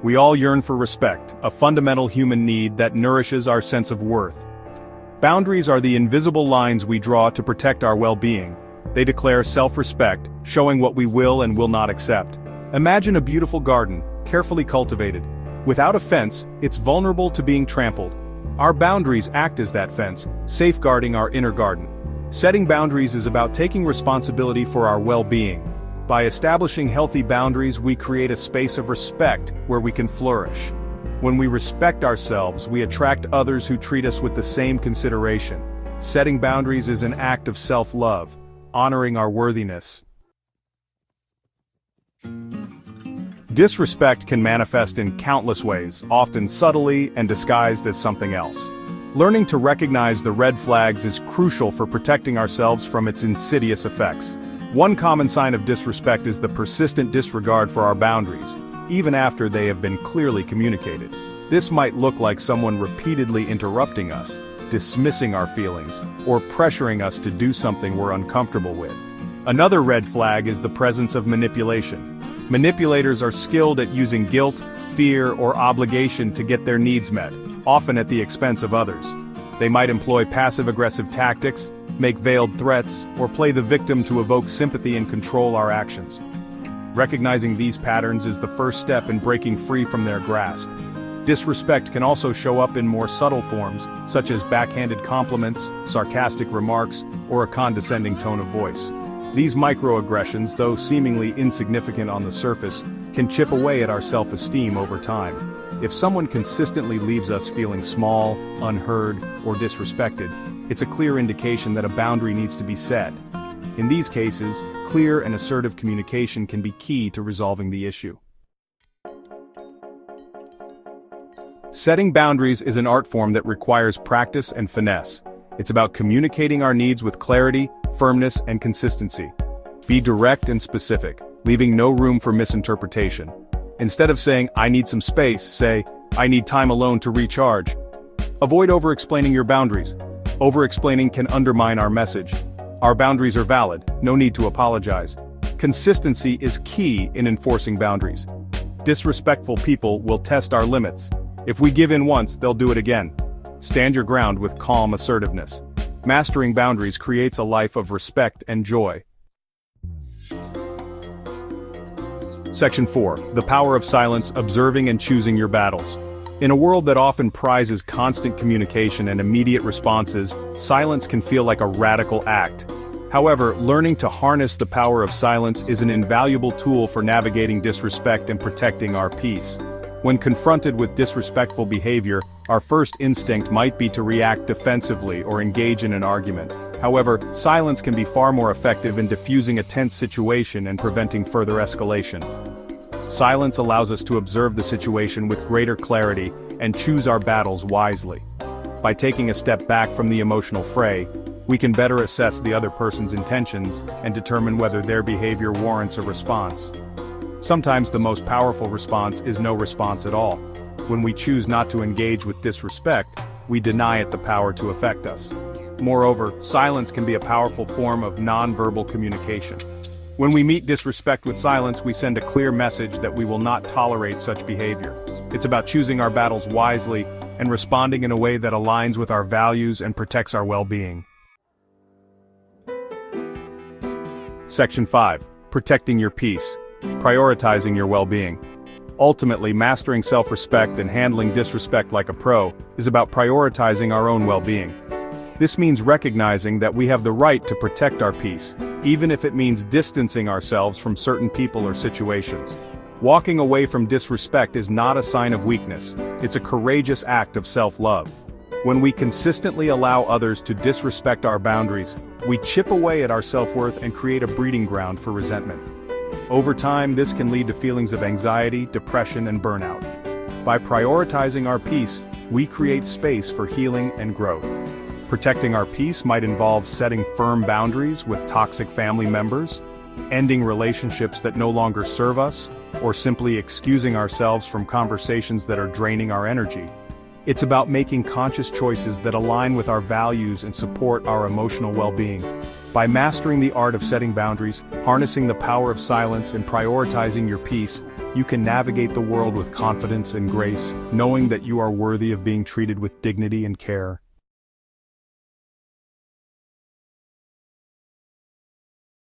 We all yearn for respect, a fundamental human need that nourishes our sense of worth. Boundaries are the invisible lines we draw to protect our well-being. They declare self-respect, showing what we will and will not accept. Imagine a beautiful garden, carefully cultivated. Without a fence, it's vulnerable to being trampled. Our boundaries act as that fence, safeguarding our inner garden. Setting boundaries is about taking responsibility for our well-being. By establishing healthy boundaries, we create a space of respect where we can flourish. When we respect ourselves, we attract others who treat us with the same consideration. Setting boundaries is an act of self-love, honoring our worthiness. Disrespect can manifest in countless ways, often subtly and disguised as something else. Learning to recognize the red flags is crucial for protecting ourselves from its insidious effects. One common sign of disrespect is the persistent disregard for our boundaries, even after they have been clearly communicated. This might look like someone repeatedly interrupting us, dismissing our feelings, or pressuring us to do something we're uncomfortable with. Another red flag is the presence of manipulation. Manipulators are skilled at using guilt, fear, or obligation to get their needs met, often at the expense of others. They might employ passive-aggressive tactics, make veiled threats, or play the victim to evoke sympathy and control our actions. Recognizing these patterns is the first step in breaking free from their grasp. Disrespect can also show up in more subtle forms, such as backhanded compliments, sarcastic remarks, or a condescending tone of voice. These microaggressions, though seemingly insignificant on the surface, can chip away at our self-esteem over time. If someone consistently leaves us feeling small, unheard, or disrespected, it's a clear indication that a boundary needs to be set. In these cases, clear and assertive communication can be key to resolving the issue. Setting boundaries is an art form that requires practice and finesse. It's about communicating our needs with clarity, firmness, and consistency. Be direct and specific, leaving no room for misinterpretation. Instead of saying, "I need some space," say, "I need time alone to recharge." Avoid over-explaining your boundaries. Over-explaining can undermine our message. Our boundaries are valid, no need to apologize. Consistency is key in enforcing boundaries. Disrespectful people will test our limits. If we give in once, they'll do it again. Stand your ground with calm assertiveness. Mastering boundaries creates a life of respect and joy. Section 4. The power of silence, observing and choosing your battles. In a world that often prizes constant communication and immediate responses, silence can feel like a radical act. However, learning to harness the power of silence is an invaluable tool for navigating disrespect and protecting our peace. When confronted with disrespectful behavior, our first instinct might be to react defensively or engage in an argument. However, silence can be far more effective in diffusing a tense situation and preventing further escalation. Silence allows us to observe the situation with greater clarity and choose our battles wisely. By taking a step back from the emotional fray, we can better assess the other person's intentions and determine whether their behavior warrants a response. Sometimes the most powerful response is no response at all. When we choose not to engage with disrespect, we deny it the power to affect us. Moreover, silence can be a powerful form of nonverbal communication. When we meet disrespect with silence, we send a clear message that we will not tolerate such behavior. It's about choosing our battles wisely and responding in a way that aligns with our values and protects our well-being. Section 5. Protecting your peace. Prioritizing your well-being. Ultimately, mastering self-respect and handling disrespect like a pro is about prioritizing our own well-being. This means recognizing that we have the right to protect our peace, even if it means distancing ourselves from certain people or situations. Walking away from disrespect is not a sign of weakness, it's a courageous act of self-love. When we consistently allow others to disrespect our boundaries, we chip away at our self-worth and create a breeding ground for resentment. Over time, this can lead to feelings of anxiety, depression, and burnout. By prioritizing our peace, we create space for healing and growth. Protecting our peace might involve setting firm boundaries with toxic family members, ending relationships that no longer serve us, or simply excusing ourselves from conversations that are draining our energy. It's about making conscious choices that align with our values and support our emotional well-being. By mastering the art of setting boundaries, harnessing the power of silence and prioritizing your peace, you can navigate the world with confidence and grace, knowing that you are worthy of being treated with dignity and care.